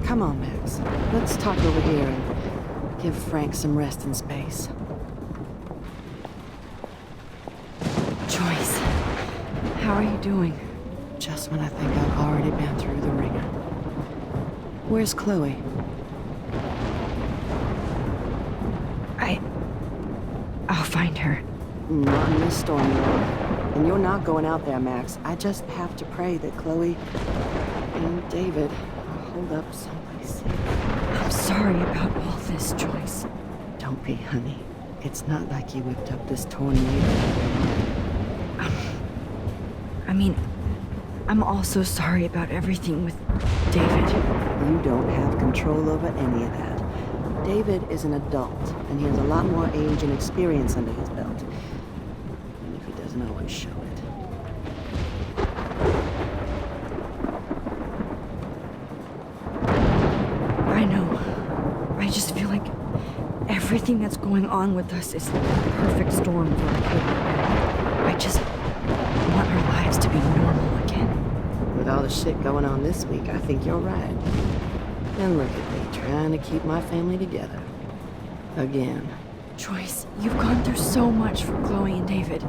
Come on, Max. Let's talk over here and give Frank some rest and space. Joyce, how are you doing? Just when I think I've already been through the ringer. Where's Chloe? I'll find her. Not in this storm, you won't. And you're not going out there, Max. I just have to pray that Chloe and David will hold up someplace safe. I'm sorry about all this, Joyce. Don't be, honey. It's not like you whipped up this tornado. I'm also sorry about everything with David. You don't have control over any of that. David is an adult, and he has a lot more age and experience under his belt. And if he doesn't always show it. I know. I just feel like everything that's going on with us is the perfect storm for a kid. I just want our lives to be normal again. With all the shit going on this week, I think you're right. And look at me, trying to keep my family together. Again. Joyce, you've gone through so much for Chloe and David.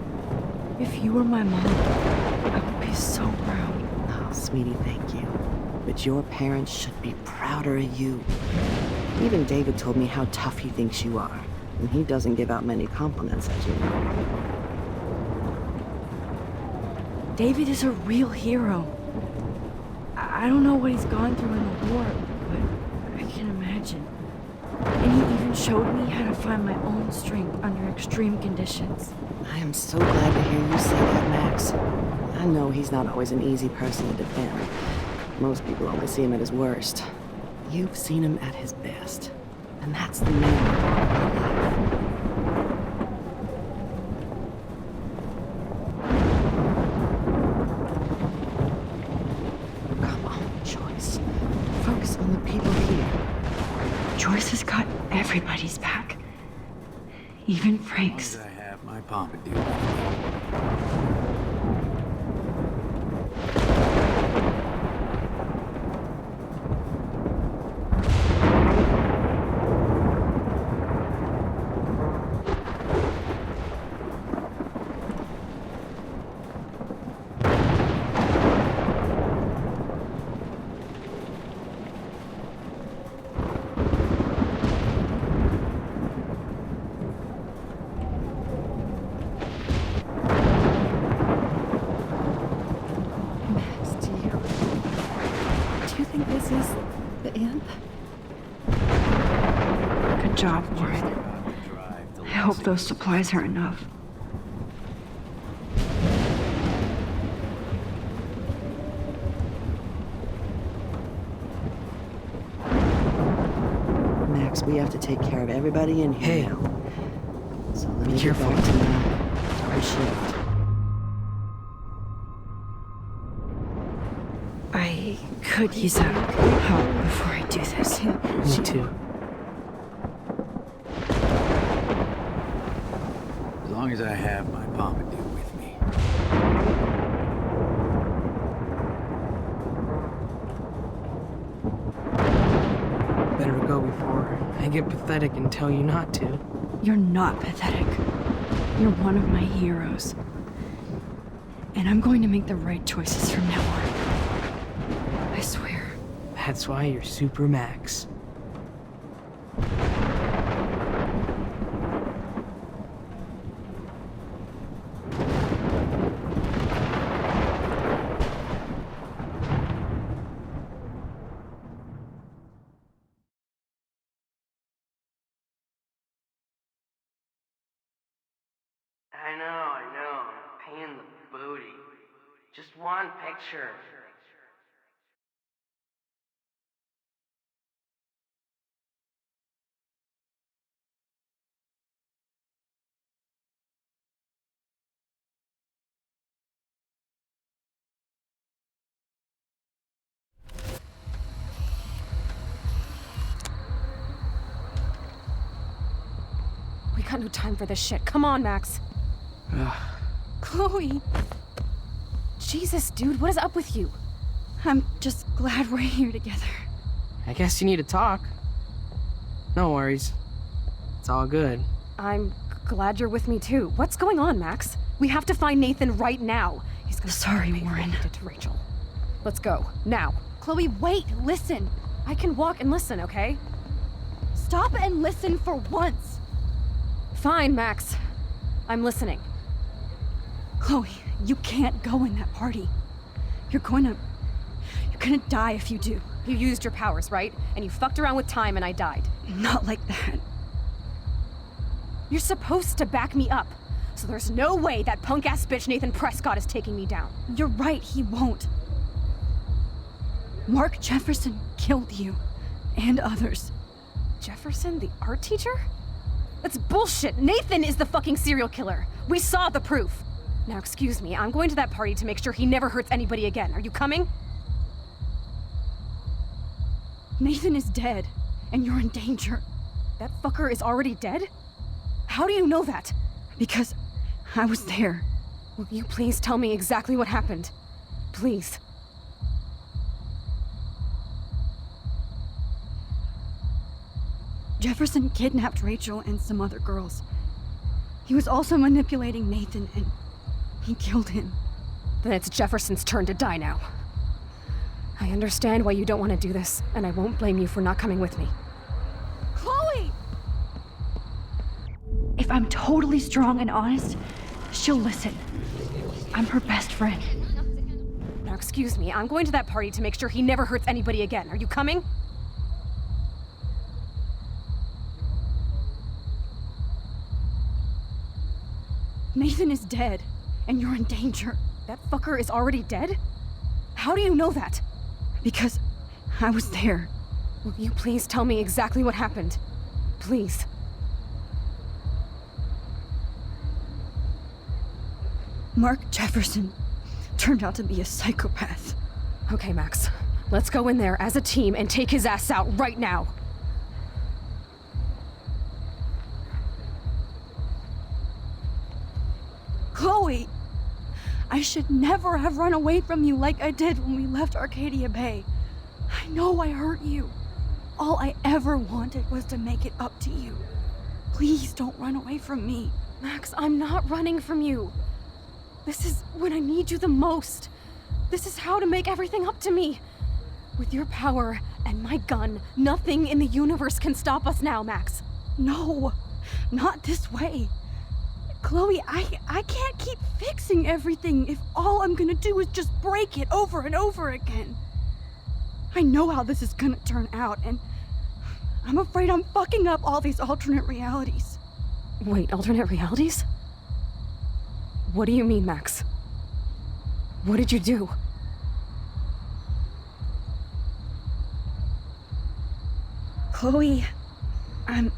If you were my mom, I would be so proud. Oh, sweetie, thank you. But your parents should be prouder of you. Even David told me how tough he thinks you are. And he doesn't give out many compliments, as you know. David is a real hero. I don't know what he's gone through in the war, but I can imagine. And he even showed me how to find my own strength under extreme conditions. I am so glad to hear you say that, Max. I know he's not always an easy person to defend. Most people only see him at his worst. You've seen him at his best. And that's the man of my life. Come on, Joyce. Focus on the people here. Joyce has got everybody's back. Even Frank's. As long as I have my Pompadour. Good job, Warren. I hope those supplies are enough. Max, we have to take care of everybody in here now. So let me get back to our shift. I could use help before I do this. Me too. As long as I have my Pompadour with me. Better go before I get pathetic and tell you not to. You're not pathetic. You're one of my heroes. And I'm going to make the right choices from now on. I swear. That's why you're Super Max. I know. Pain in the booty. Just one picture. We got no time for this shit. Come on, Max. Chloe! Jesus, dude, what is up with you? I'm just glad we're here together. I guess you need to talk. No worries. It's all good. I'm glad you're with me too. What's going on, Max? We have to find Nathan right now. He's gonna Sorry, pay for what Warren. he did to Rachel. Let's go, now. Chloe, wait, listen. I can walk and listen, okay? Stop and listen for once. Fine, Max. I'm listening. Chloe, you can't go in that party. You're gonna die if you do. You used your powers, right? And you fucked around with time and I died. Not like that. You're supposed to back me up. So there's no way that punk-ass bitch Nathan Prescott is taking me down. You're right, he won't. Mark Jefferson killed you. And others. Jefferson, the art teacher? That's bullshit! Nathan is the fucking serial killer! We saw the proof! Now excuse me, I'm going to that party to make sure he never hurts anybody again. Are you coming? Nathan is dead, and you're in danger. That fucker is already dead? How do you know that? Because I was there. Will you please tell me exactly what happened? Please. Jefferson kidnapped Rachel and some other girls. He was also manipulating Nathan, and he killed him. Then it's Jefferson's turn to die now. I understand why you don't want to do this, and I won't blame you for not coming with me. Chloe! If I'm totally strong and honest, she'll listen. I'm her best friend. Now excuse me, I'm going to that party to make sure he never hurts anybody again. Are you coming? Nathan is dead, and you're in danger. That fucker is already dead? How do you know that? Because I was there. Will you please tell me exactly what happened? Please. Mark Jefferson turned out to be a psychopath. Okay, Max. Let's go in there as a team and take his ass out right now. Chloe! I should never have run away from you like I did when we left Arcadia Bay. I know I hurt you. All I ever wanted was to make it up to you. Please don't run away from me. Max, I'm not running from you. This is when I need you the most. This is how to make everything up to me. With your power and my gun, nothing in the universe can stop us now, Max. No, not this way. Chloe, I can't keep fixing everything if all I'm gonna do is just break it over and over again. I know how this is gonna turn out, and I'm afraid I'm fucking up all these alternate realities. Wait, alternate realities? What do you mean, Max? What did you do? Chloe, I'm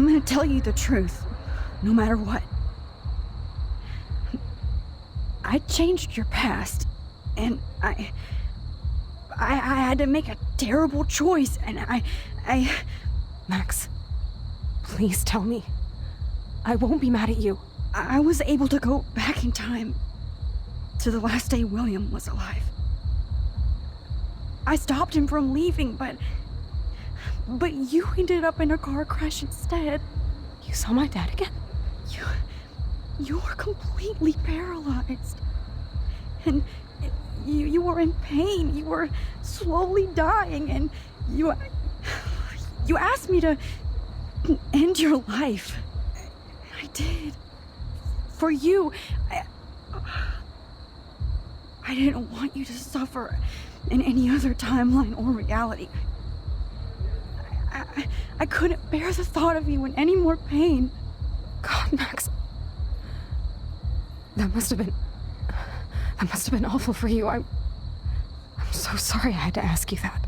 gonna tell you the truth, no matter what. I changed your past, and I had to make a terrible choice, and I... Max, please tell me. I won't be mad at you. I was able to go back in time to the last day William was alive. I stopped him from leaving, but you ended up in a car crash instead. You saw my dad again? You were completely paralyzed. And you were in pain. You were slowly dying, and you asked me to end your life. I did. For you. I didn't want you to suffer in any other timeline or reality. I couldn't bear the thought of you in any more pain. God, Max. That must have been awful for you. I'm so sorry I had to ask you that.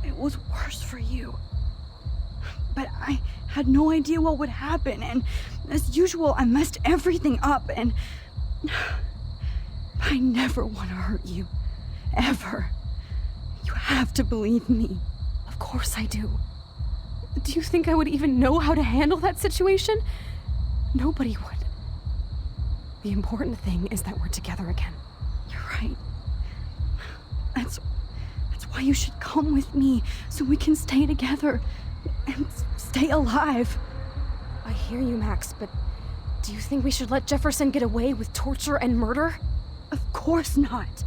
It was worse for you. But I had no idea what would happen, and as usual, I messed everything up, and I never want to hurt you. Ever. You have to believe me. Of course I do. Do you think I would even know how to handle that situation? Nobody would. The important thing is that we're together again. You're right. That's why you should come with me, so we can stay together and stay alive. I hear you, Max, but do you think we should let Jefferson get away with torture and murder? Of course not.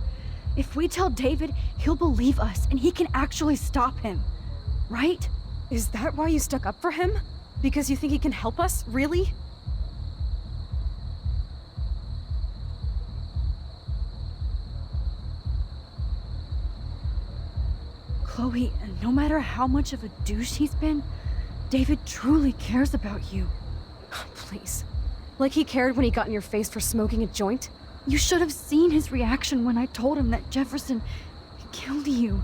If we tell David, he'll believe us and he can actually stop him. Right? Is that why you stuck up for him? Because you think he can help us? Really? Chloe, no matter how much of a douche he's been, David truly cares about you. Please. Like he cared when he got in your face for smoking a joint? You should have seen his reaction when I told him that Jefferson killed you.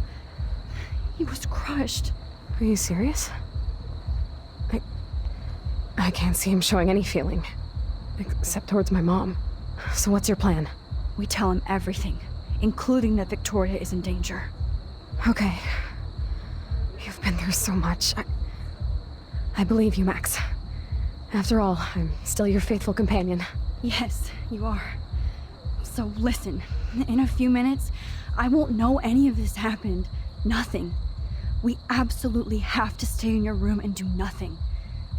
He was crushed. Are you serious? I can't see him showing any feeling. Except towards my mom. So what's your plan? We tell him everything, including that Victoria is in danger. Okay. You've been through so much. I believe you, Max. After all, I'm still your faithful companion. Yes, you are. So listen, in a few minutes, I won't know any of this happened. Nothing. We absolutely have to stay in your room and do nothing.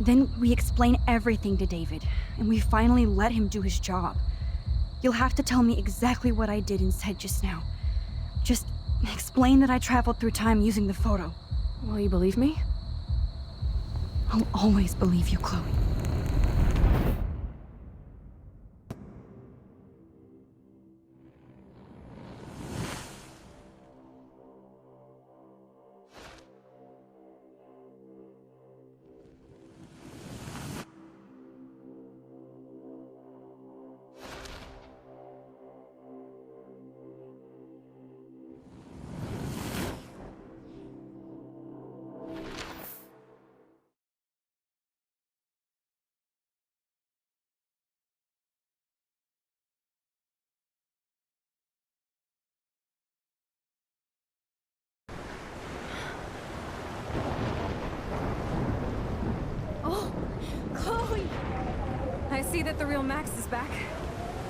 Then we explain everything to David, and we finally let him do his job. You'll have to tell me exactly what I did and said just now. Just explain that I traveled through time using the photo. Will you believe me? I'll always believe you, Chloe. Chloe! I see that the real Max is back.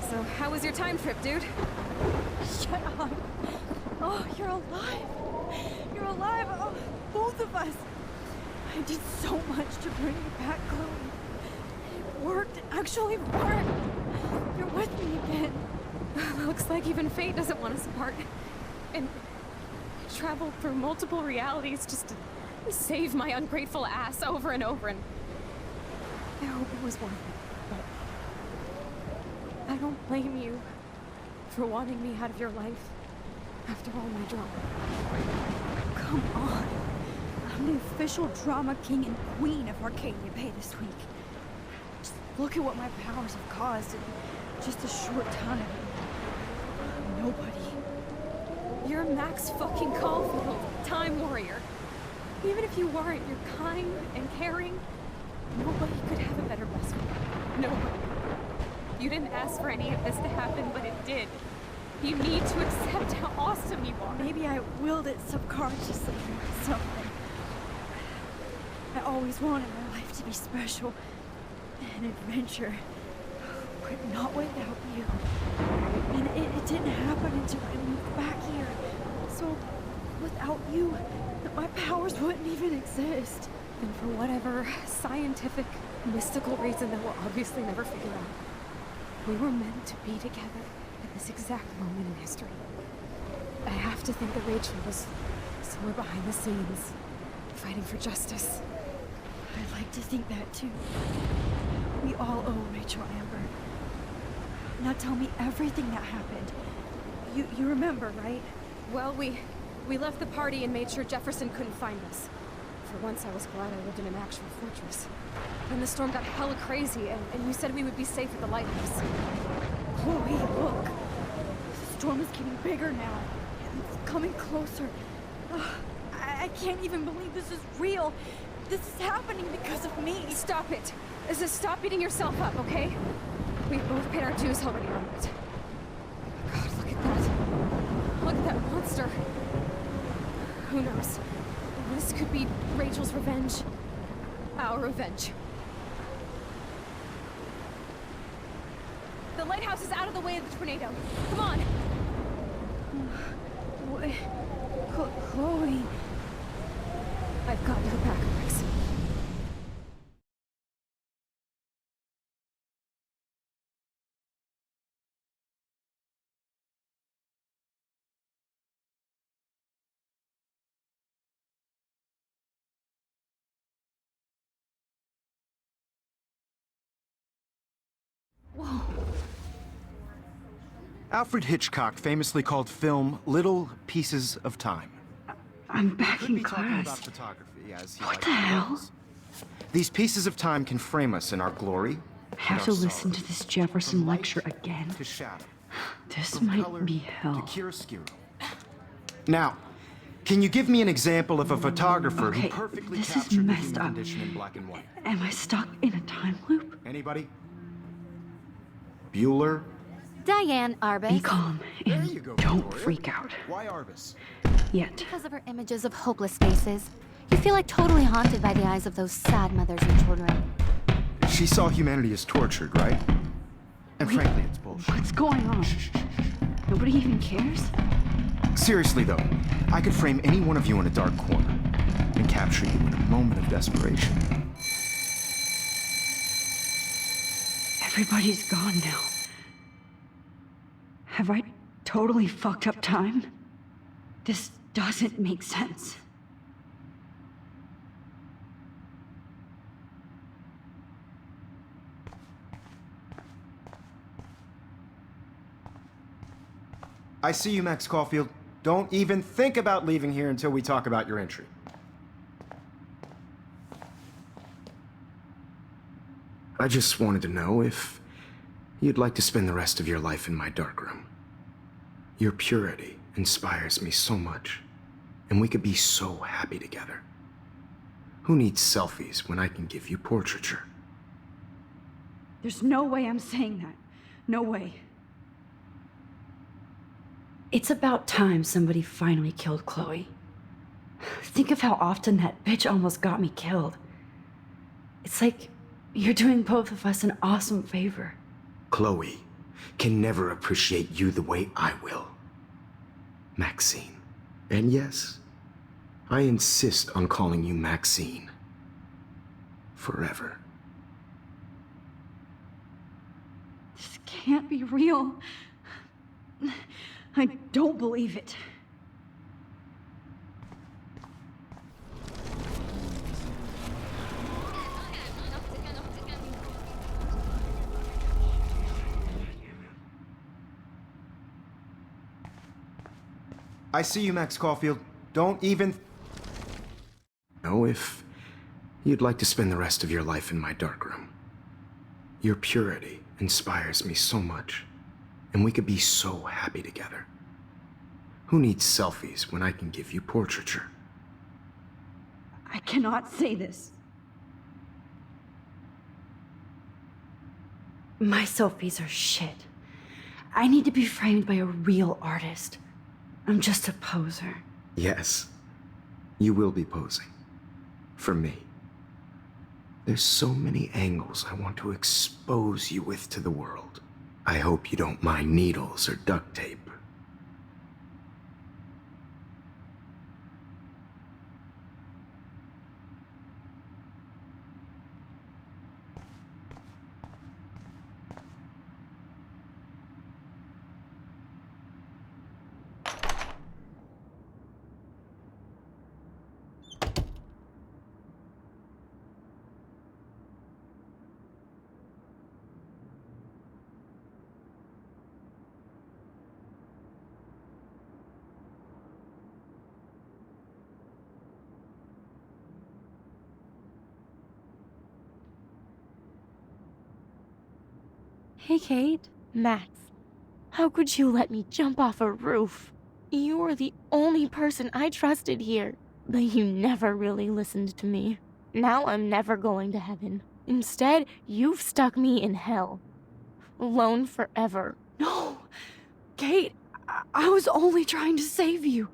So, how was your time trip, dude? Shut up. Oh, you're alive. You're alive. Oh, both of us. I did so much to bring you back, Chloe. It worked. It actually worked. You're with me again. Looks like even fate doesn't want us apart. And I traveled through multiple realities just to save my ungrateful ass over and over, and I hope it was worth it. But I don't blame you for wanting me out of your life after all my drama. Come on. I'm the official drama king and queen of Arcadia Bay this week. Just look at what my powers have caused in just a short time. Nobody. You're Max fucking Caulfield, Time Warrior. Even if you weren't, you're kind and caring. Nobody could have a better best friend. Nobody. You didn't ask for any of this to happen, but it did. You need to accept how awesome you are. Maybe I willed it subconsciously or something. I always wanted my life to be special. An adventure. But not without you. And it didn't happen until I moved back here. So, without you, my powers wouldn't even exist. And for whatever scientific, mystical reason that we'll obviously never figure out, we were meant to be together at this exact moment in history. I have to think that Rachel was somewhere behind the scenes, fighting for justice. I'd like to think that too. We all owe Rachel Amber. Now tell me everything that happened. You remember, right? Well, we left the party and made sure Jefferson couldn't find us. For once, I was glad I lived in an actual fortress. Then the storm got hella crazy, and you said we would be safe at the lighthouse. Chloe, look. The storm is getting bigger now. It's coming closer. Ugh, I can't even believe this is real. This is happening because of me. Stop it. Stop beating yourself up, okay? We've both paid our dues already on it. God, look at that. Look at that monster. Who knows? This could be Rachel's revenge. Our revenge. The lighthouse is out of the way of the tornado. Come on! Chloe. I've got your back, Max. Whoa. Alfred Hitchcock famously called film little pieces of time. I'm back Could in be talking about class. photography as he What likes the to hell? call us. These pieces of time can frame us in our glory. Have and to our listen sorrow. to this Jefferson From light lecture again. to shadow. This From might color be to hell. chiaroscuro. Now, can you give me an example of a photographer Okay, who perfectly this is captured the messed human up. condition in black and white? Am I stuck in a time loop? Anybody? Bueller? Diane Arbus. Be calm There and you go, don't Victoria. freak out. Why Arbus? Yet. Because of her images of hopeless faces. You feel like totally haunted by the eyes of those sad mothers and children. She saw humanity as tortured, right? And frankly, it's bullshit. What's going on? Nobody even cares? Seriously, though, I could frame any one of you in a dark corner and capture you in a moment of desperation. Everybody's gone now. Have I totally fucked up time? This doesn't make sense. I see you, Max Caulfield. Don't even think about leaving here until we talk about your entry. I just wanted to know if you'd like to spend the rest of your life in my darkroom. Your purity inspires me so much, and we could be so happy together. Who needs selfies when I can give you portraiture? There's no way I'm saying that. No way. It's about time somebody finally killed Chloe. Think of how often that bitch almost got me killed. It's like you're doing both of us an awesome favor. Chloe can never appreciate you the way I will. Maxine. And yes, I insist on calling you Maxine. Forever. This can't be real. I don't believe it. I see you, Max Caulfield. Don't even know if you'd like to spend the rest of your life in my darkroom. Your purity inspires me so much, and we could be so happy together. Who needs selfies when I can give you portraiture? I cannot say this. My selfies are shit. I need to be framed by a real artist. I'm just a poser. Yes, you will be posing. For me. There's so many angles I want to expose you with to the world. I hope you don't mind needles or duct tape. Hey, Kate. Max. How could you let me jump off a roof? You were the only person I trusted here, but you never really listened to me. Now I'm never going to heaven. Instead, you've stuck me in hell. Alone forever. No! Kate, I was only trying to save you.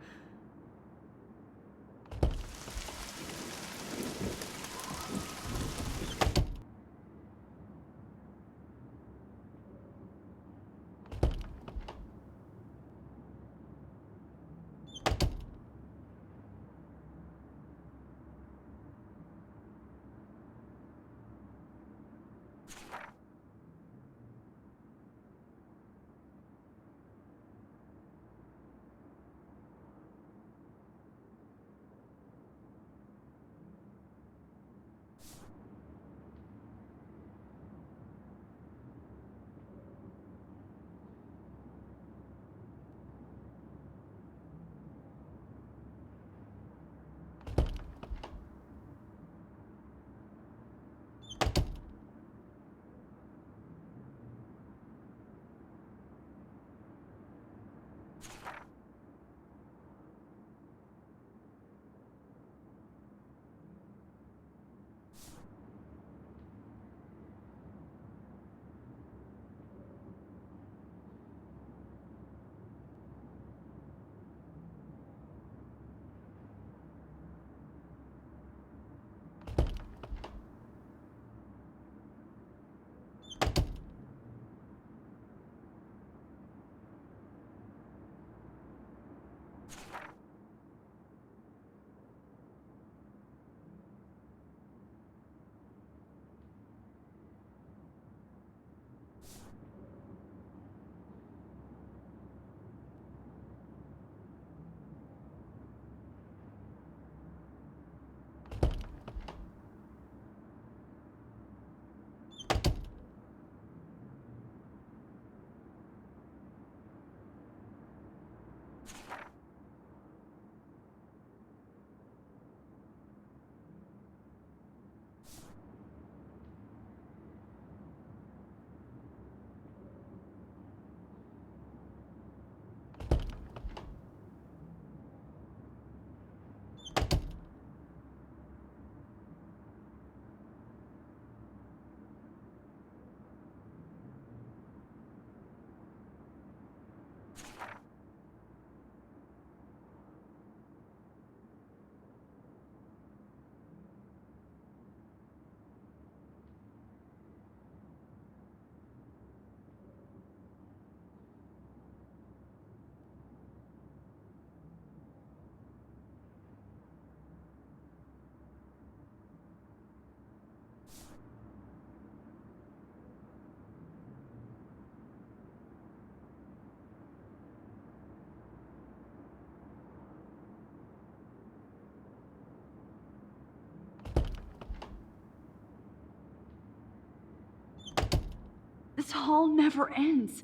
This hall never ends.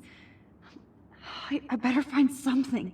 I better find something.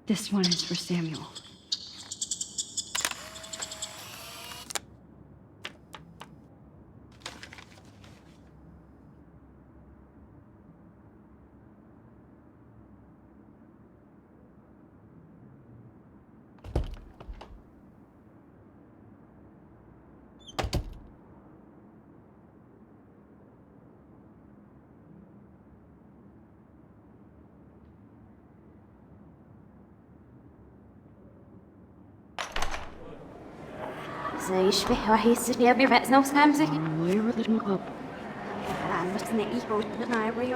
This one is for Samuel. زي شبه وهي سريع بيبقى نفس نفسك. Where are the أنا بس نقيه وتبقى عبري